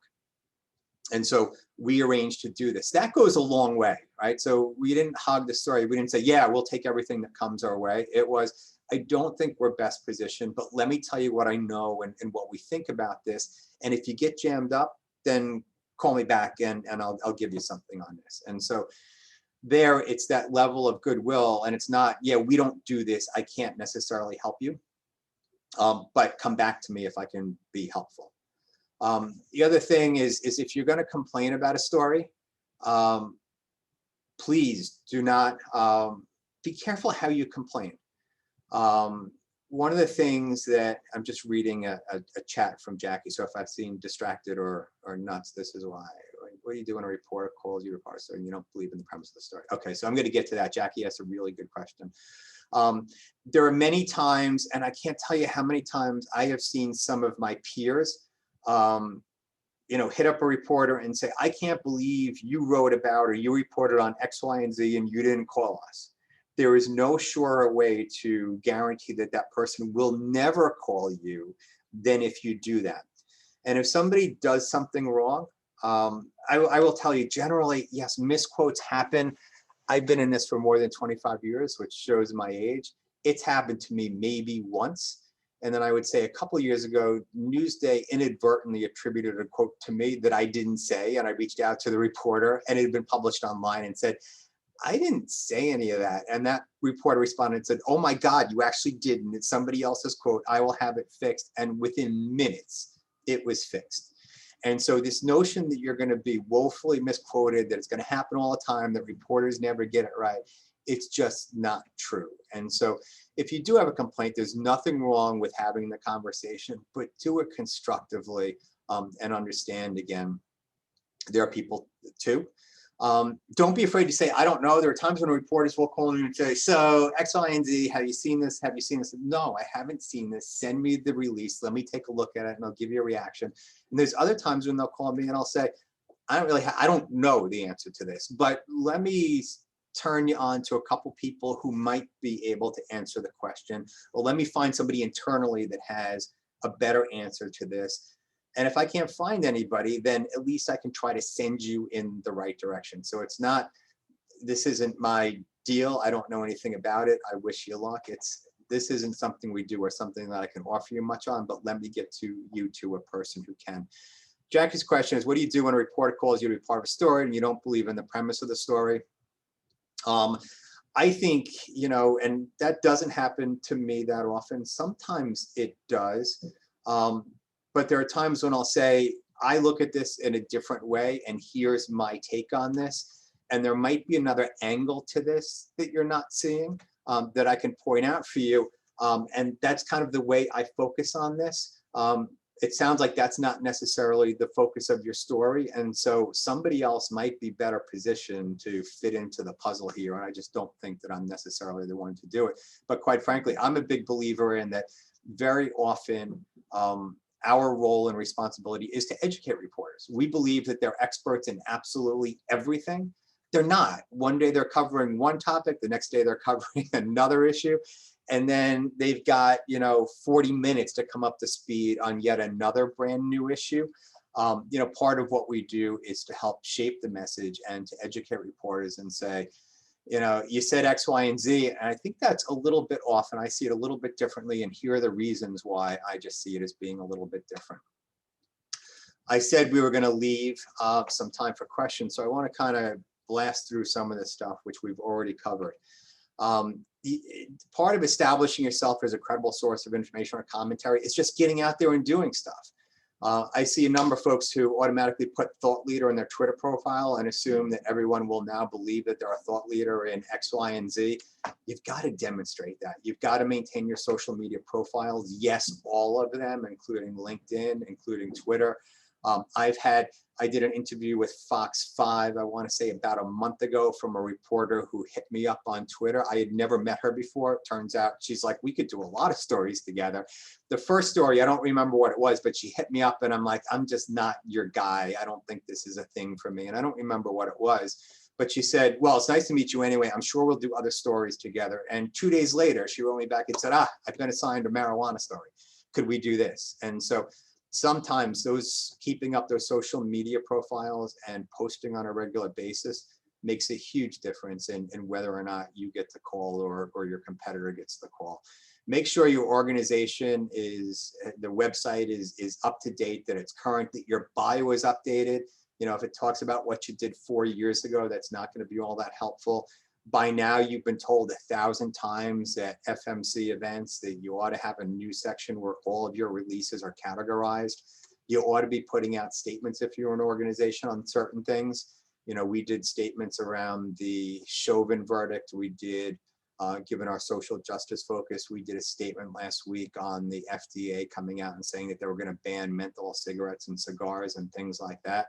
Speaker 2: And so we arranged to do this. That goes a long way, right? So we didn't hog the story. We didn't say, yeah, we'll take everything that comes our way. It was, I don't think we're best positioned, but let me tell you what I know and what we think about this. And if you get jammed up, then call me back and I'll give you something on this. And so there, it's that level of goodwill, and it's not, yeah, we don't do this, I can't necessarily help you, but come back to me if I can be helpful. The other thing is if you're going to complain about a story, please do not, be careful how you complain. One of the things that I'm just reading a chat from Jackie. So if I've seen distracted or nuts, this is why. What do you do when a reporter calls you a so you don't believe in the premise of the story? Okay, so I'm going to get to that. Jackie asked a really good question. There are many times, and I can't tell you how many times I have seen some of my peers, hit up a reporter and say, I can't believe you wrote about or you reported on X, Y, and Z and you didn't call us. There is no surer way to guarantee that that person will never call you than if you do that. And if somebody does something wrong, I will tell you generally, yes, misquotes happen. I've been in this for more than 25 years, which shows my age. It's happened to me maybe once. And then I would say a couple of years ago, Newsday inadvertently attributed a quote to me that I didn't say. And I reached out to the reporter, and it had been published online, and said, I didn't say any of that. And that reporter responded and said, oh my God, you actually didn't. It's somebody else's quote. I will have it fixed. And within minutes, it was fixed. And so this notion that you're going to be woefully misquoted, that it's going to happen all the time, that reporters never get it right, it's just not true. And so if you do have a complaint, there's nothing wrong with having the conversation, but do it constructively, and understand, again, there are people too. Don't be afraid to say, I don't know. There are times when reporters will call you and say, so X, Y, and Z, have you seen this? Have you seen this? No, I haven't seen this. Send me the release. Let me take a look at it and I'll give you a reaction. And there's other times when they'll call me and I'll say, I don't know the answer to this, but let me turn you on to a couple people who might be able to answer the question, or let me find somebody internally that has a better answer to this. And if I can't find anybody, then at least I can try to send you in the right direction. So it's not, this isn't my deal. I don't know anything about it. I wish you luck. This isn't something we do or something that I can offer you much on, but let me get you to a person who can. Jackie's question is, what do you do when a reporter calls you to be part of a story and you don't believe in the premise of the story? I think, and that doesn't happen to me that often. Sometimes it does. But there are times when I'll say, I look at this in a different way, and here's my take on this. And there might be another angle to this that you're not seeing, that I can point out for you. And that's kind of the way I focus on this. It sounds like that's not necessarily the focus of your story. And so somebody else might be better positioned to fit into the puzzle here. And I just don't think that I'm necessarily the one to do it. But quite frankly, I'm a big believer in that very often, our role and responsibility is to educate reporters. We believe that they're experts in absolutely everything. They're not. One day they're covering one topic, the next day they're covering another issue. And then they've got, 40 minutes to come up to speed on yet another brand new issue. Part of what we do is to help shape the message and to educate reporters and say, you said X, Y, and Z, and I think that's a little bit off, and I see it a little bit differently, and here are the reasons why I just see it as being a little bit different. I said we were going to leave some time for questions, so I want to kind of blast through some of this stuff, which we've already covered. Part of establishing yourself as a credible source of information or commentary is just getting out there and doing stuff. I see a number of folks who automatically put thought leader in their Twitter profile and assume that everyone will now believe that they're a thought leader in X, Y, and Z. You've got to demonstrate that. You've got to maintain your social media profiles. Yes, all of them, including LinkedIn, including Twitter. I did an interview with Fox 5, I want to say about a month ago, from a reporter who hit me up on Twitter. I had never met her before. It turns out she's like, we could do a lot of stories together. The first story, I don't remember what it was, but she hit me up and I'm like, I'm just not your guy. I don't think this is a thing for me. And I don't remember what it was. But she said, well, it's nice to meet you anyway. I'm sure we'll do other stories together. And 2 days later, she wrote me back and said, I've been assigned a marijuana story. Could we do this? And so sometimes keeping up those social media profiles and posting on a regular basis makes a huge difference in whether or not you get the call or your competitor gets the call. Make sure your organization is, the website is up to date, that it's current, that your bio is updated. You know, if it talks about what you did 4 years ago, that's not going to be all that helpful. By now, you've been told 1,000 times at FMC events that you ought to have a news section where all of your releases are categorized. You ought to be putting out statements if you're an organization on certain things. You know, we did statements around the Chauvin verdict. We did, given our social justice focus, we did a statement last week on the FDA coming out and saying that they were going to ban menthol cigarettes and cigars and things like that.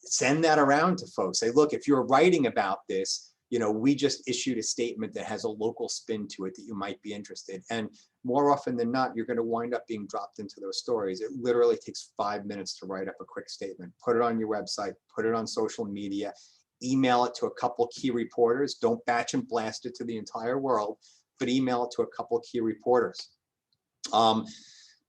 Speaker 2: Send that around to folks. Say, look, if you're writing about this, you know, we just issued a statement that has a local spin to it that you might be interested. And more often than not, you're going to wind up being dropped into those stories. It literally takes 5 minutes to write up a quick statement. Put it on your website, put it on social media, email it to a couple key reporters. Don't batch and blast it to the entire world, but email it to a couple key reporters.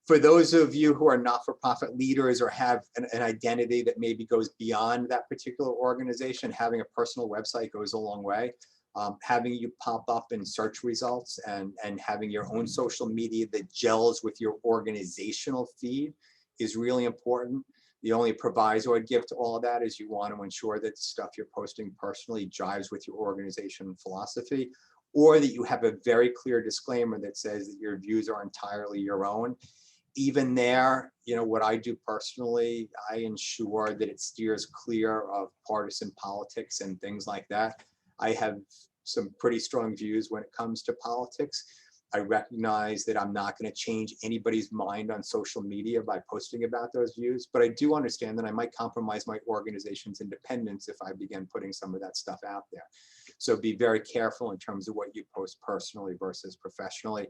Speaker 2: For those of you who are not-for-profit leaders or have an identity that maybe goes beyond that particular organization, having a personal website goes a long way. Having you pop up in search results and having your own social media that gels with your organizational feed is really important. The only proviso I'd give to all of that is you want to ensure that stuff you're posting personally jives with your organization philosophy, or that you have a very clear disclaimer that says that your views are entirely your own. Even there, you know, what I do personally, I ensure that it steers clear of partisan politics and things like that. I have some pretty strong views when it comes to politics. I recognize that I'm not going to change anybody's mind on social media by posting about those views, but I do understand that I might compromise my organization's independence if I begin putting some of that stuff out there. So be very careful in terms of what you post personally versus professionally.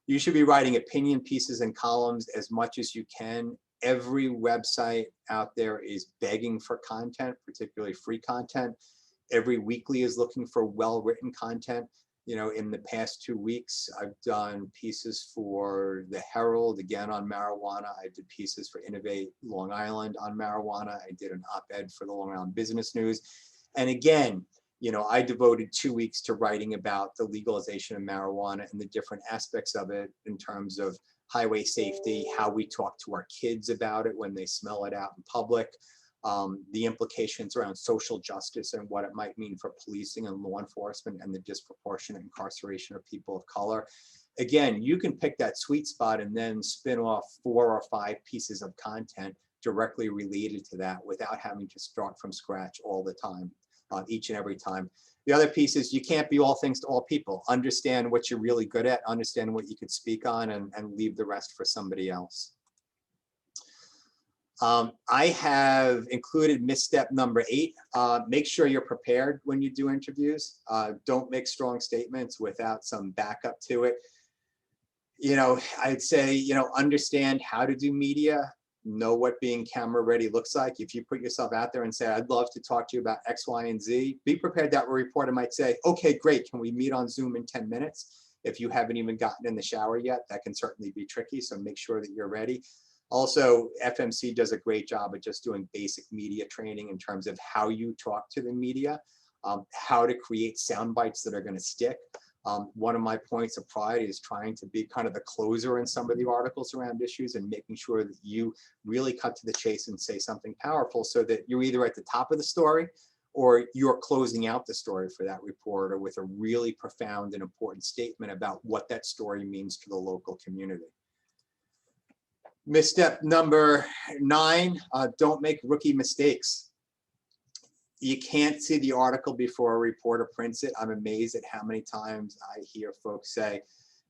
Speaker 2: You should be writing opinion pieces and columns as much as you can. Every website out there is begging for content, particularly free content. Every weekly is looking for well-written content. You know, in the past 2 weeks, I've done pieces for the Herald, again on marijuana. I did pieces for Innovate Long Island on marijuana. I did an op-ed for the Long Island Business News. And again, you know, I devoted 2 weeks to writing about the legalization of marijuana and the different aspects of it in terms of highway safety, how we talk to our kids about it when they smell it out in public, the implications around social justice and what it might mean for policing and law enforcement and the disproportionate incarceration of people of color. Again, you can pick that sweet spot and then spin off 4 or 5 pieces of content directly related to that without having to start from scratch all the time. Each and every time. The other piece is you can't be all things to all people. Understand what you're really good at, understand what you could speak on, and leave the rest for somebody else. I have included misstep number 8. Make sure you're prepared when you do interviews. Don't make strong statements without some backup to it. You know, I'd say, you know, understand how to do media. Know what being camera ready looks like. If you put yourself out there and say, I'd love to talk to you about X, Y, and Z, be prepared that a reporter might say, okay, great, can we meet on Zoom in 10 minutes? If you haven't even gotten in the shower yet, that can certainly be tricky, so make sure that you're ready. Also, FMC does a great job of just doing basic media training in terms of how you talk to the media, how to create sound bites that are going to stick. One of my points of pride is trying to be kind of the closer in some of the articles around issues and making sure that you really cut to the chase and say something powerful so that you're either at the top of the story or you're closing out the story for that reporter with a really profound and important statement about what that story means to the local community. Misstep number 9, don't make rookie mistakes. You can't see the article before a reporter prints it. I'm amazed at how many times I hear folks say,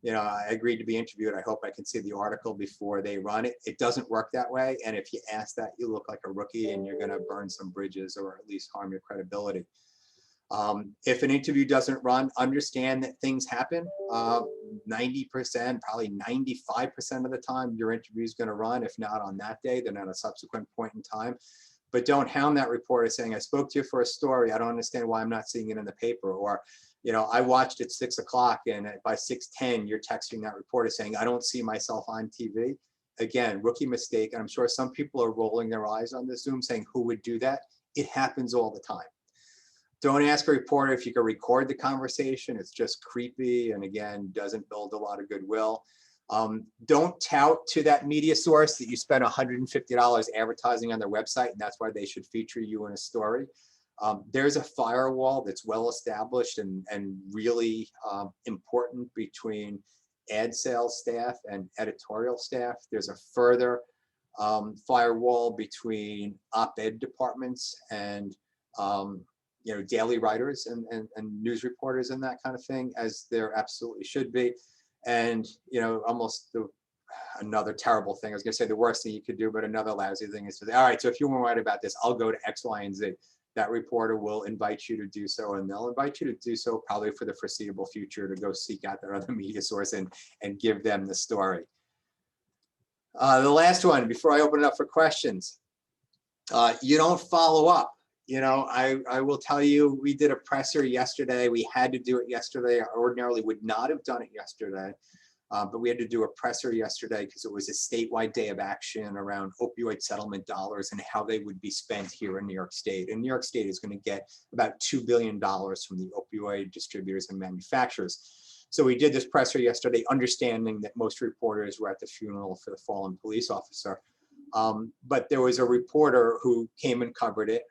Speaker 2: you know, I agreed to be interviewed. I hope I can see the article before they run it. It doesn't work that way. And if you ask that, you look like a rookie and you're going to burn some bridges or at least harm your credibility. If an interview doesn't run, understand that things happen. 90%, probably 95% of the time, your interview is going to run. If not on that day, then at a subsequent point in time. But don't hound that reporter saying, I spoke to you for a story. I don't understand why I'm not seeing it in the paper. Or, you know, I watched at 6 o'clock and by 6:10, you're texting that reporter saying, I don't see myself on TV. Again, rookie mistake. And I'm sure some people are rolling their eyes on this Zoom saying, who would do that? It happens all the time. Don't ask a reporter if you can record the conversation. It's just creepy, and again, doesn't build a lot of goodwill. Don't tout to that media source that you spent $150 advertising on their website, and that's why they should feature you in a story. There's a firewall that's well established and really important between ad sales staff and editorial staff. There's a further firewall between op-ed departments and daily writers and news reporters and that kind of thing, as there absolutely should be. And almost another terrible thing, I was gonna say the worst thing you could do, but another lousy thing is to say, all right, so if you want to write about this, I'll go to X, Y, and Z. That reporter will invite you to do so, and they'll invite you to do so probably for the foreseeable future, to go seek out their other media source and give them the story. The last one, before I open it up for questions, you don't follow up. I will tell you, we did a presser yesterday. We had to do it yesterday. I ordinarily would not have done it yesterday, but we had to do a presser yesterday because it was a statewide day of action around opioid settlement dollars and how they would be spent here in New York State. And New York State is going to get about $2 billion from the opioid distributors and manufacturers. So we did this presser yesterday, understanding that most reporters were at the funeral for the fallen police officer. But there was a reporter who came and covered it.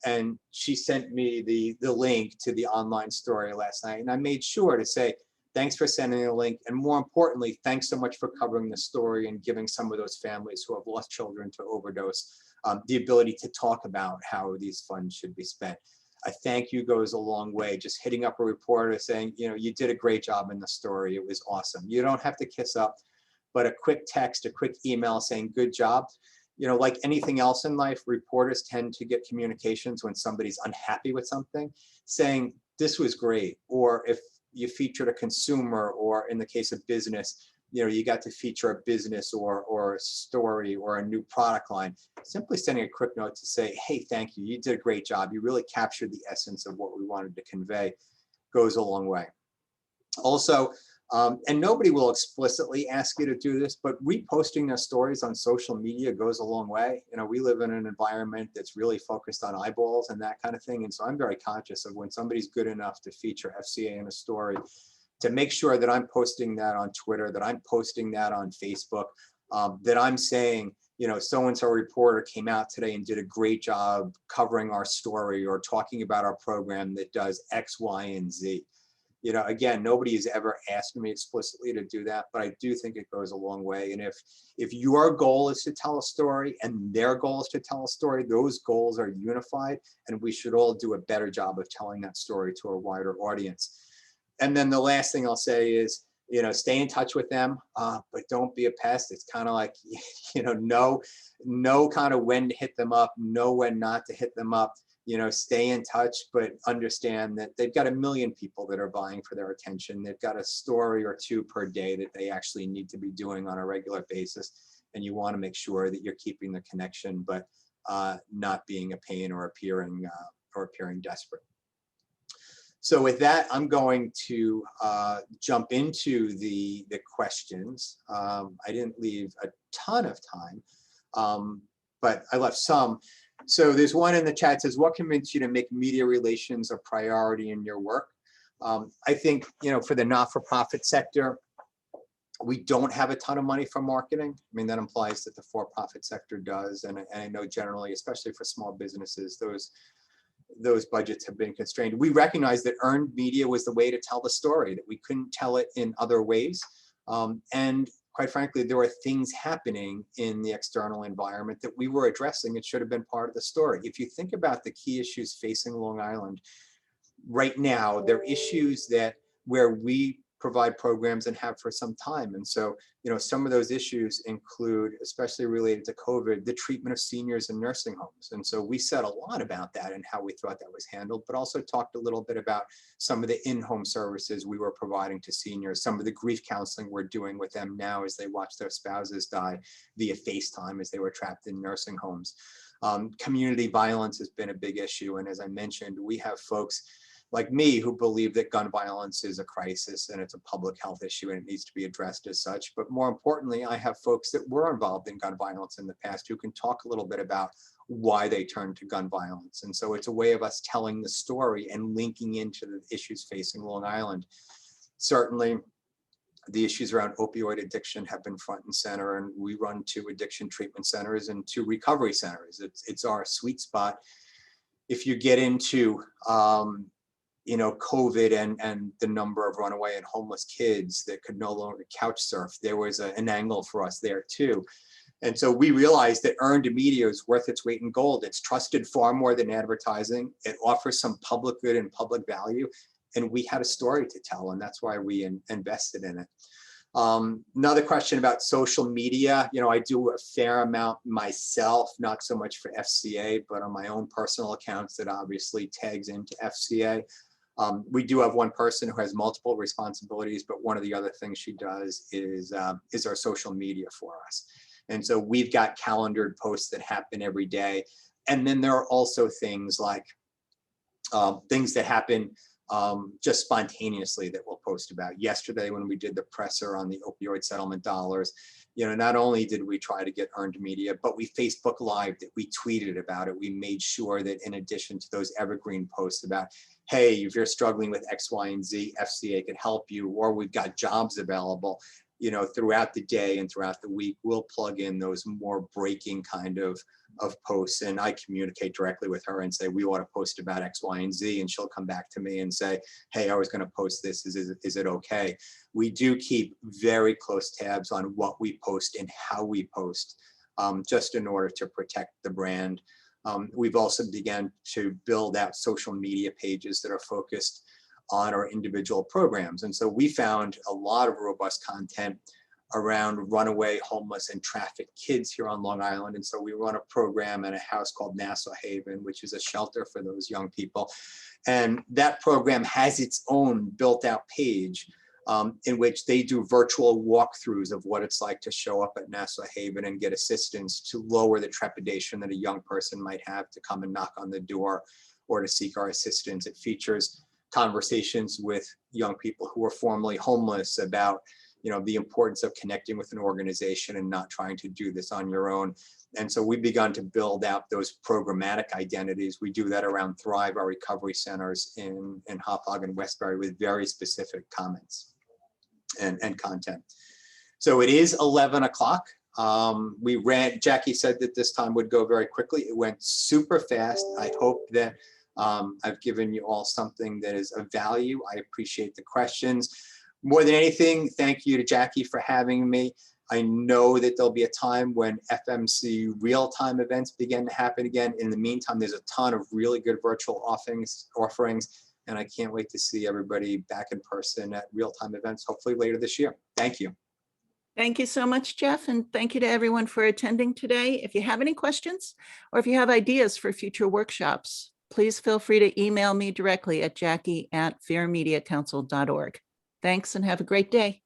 Speaker 2: And she sent me the link to the online story last night. And I made sure to say, thanks for sending the link. And more importantly, thanks so much for covering the story and giving some of those families who have lost children to overdose the ability to talk about how these funds should be spent. A thank you goes a long way. Just hitting up a reporter saying, you did a great job in the story. It was awesome. You don't have to kiss up, but a quick text, a quick email saying good job. Like anything else in life, reporters tend to get communications when somebody's unhappy with something, saying this was great. Or if you featured a consumer, or in the case of business, you got to feature a business or a story or a new product line, simply sending a quick note to say, hey, thank you. You did a great job. You really captured the essence of what we wanted to convey, goes a long way. Also, and nobody will explicitly ask you to do this, but reposting their stories on social media goes a long way. We live in an environment that's really focused on eyeballs and that kind of thing. And so I'm very conscious of when somebody's good enough to feature FCA in a story, to make sure that I'm posting that on Twitter, that I'm posting that on Facebook, that I'm saying, so-and-so reporter came out today and did a great job covering our story or talking about our program that does X, Y, and Z. Again, nobody has ever asked me explicitly to do that, but I do think it goes a long way. And if your goal is to tell a story and their goal is to tell a story, those goals are unified, and we should all do a better job of telling that story to a wider audience. And then the last thing I'll say is, stay in touch with them, but don't be a pest. It's kind of like, know kind of when to hit them up, know when not to hit them up. Stay in touch, but understand that they've got 1 million people that are vying for their attention. They've got a story or two per day that they actually need to be doing on a regular basis. And you want to make sure that you're keeping the connection, but not being a pain or appearing desperate. So with that, I'm going to jump into the questions. I didn't leave a ton of time, but I left some. So there's one in the chat that says, what convinced you to make media relations a priority in your work? I think, for the not-for-profit sector, we don't have a ton of money for marketing. I mean, that implies that the for-profit sector does. And I know generally, especially for small businesses, those budgets have been constrained. We recognize that earned media was the way to tell the story, that we couldn't tell it in other ways. And quite frankly, there were things happening in the external environment that we were addressing. It should have been part of the story. If you think about the key issues facing Long Island right now, they're issues where we provide programs and have for some time. And so, some of those issues include, especially related to COVID, the treatment of seniors in nursing homes. And so we said a lot about that and how we thought that was handled, but also talked a little bit about some of the in-home services we were providing to seniors, some of the grief counseling we're doing with them now as they watch their spouses die via FaceTime as they were trapped in nursing homes. Community violence has been a big issue. And as I mentioned, we have folks like me, who believe that gun violence is a crisis and it's a public health issue and it needs to be addressed as such. But more importantly, I have folks that were involved in gun violence in the past who can talk a little bit about why they turned to gun violence. And so it's a way of us telling the story and linking into the issues facing Long Island. Certainly, the issues around opioid addiction have been front and center, and we run 2 addiction treatment centers and 2 recovery centers. It's our sweet spot. If you get into COVID and the number of runaway and homeless kids that could no longer couch surf, there was an angle for us there too. And so we realized that earned media is worth its weight in gold. It's trusted far more than advertising. It offers some public good and public value. And we had a story to tell, and that's why we invested in it. Another question about social media. I do a fair amount myself, not so much for FCA, but on my own personal accounts that obviously tags into FCA. We do have one person who has multiple responsibilities, but one of the other things she does is our social media for us. And so we've got calendared posts that happen every day. And then there are also things like things that happen just spontaneously that we'll post about. Yesterday, when we did the presser on the opioid settlement dollars, not only did we try to get earned media, but we Facebook Live that we tweeted about it. We made sure that in addition to those evergreen posts about, hey, if you're struggling with X, Y, and Z, FCA could help you, or we've got jobs available, throughout the day and throughout the week, we'll plug in those more breaking kind of posts. And I communicate directly with her and say, we want to post about X, Y, and Z. And she'll come back to me and say, hey, I was going to post this. Is it okay? We do keep very close tabs on what we post and how we post, just in order to protect the brand. We've also begun to build out social media pages that are focused on our individual programs. And so we found a lot of robust content around runaway, homeless, and trafficked kids here on Long Island. And so we run a program at a house called Nassau Haven, which is a shelter for those young people. And that program has its own built out page in which they do virtual walkthroughs of what it's like to show up at Nassau Haven and get assistance to lower the trepidation that a young person might have to come and knock on the door or to seek our assistance. It features conversations with young people who were formerly homeless about the importance of connecting with an organization and not trying to do this on your own. And so we've begun to build out those programmatic identities. We do that around Thrive, our recovery centers in Hauppauge and Westbury, with very specific comments and content. So it is 11 o'clock. Jackie said that this time would go very quickly. It went super fast. I hope that I've given you all something that is of value. I appreciate the questions. More than anything, thank you to Jackie for having me. I know that there'll be a time when FMC real-time events begin to happen again. In the meantime, there's a ton of really good virtual offerings, and I can't wait to see everybody back in person at real-time events, hopefully later this year. Thank you.
Speaker 1: Thank you so much, Jeff, and thank you to everyone for attending today. If you have any questions or if you have ideas for future workshops, please feel free to email me directly at jackie@fairmediacouncil.org. Thanks and have a great day.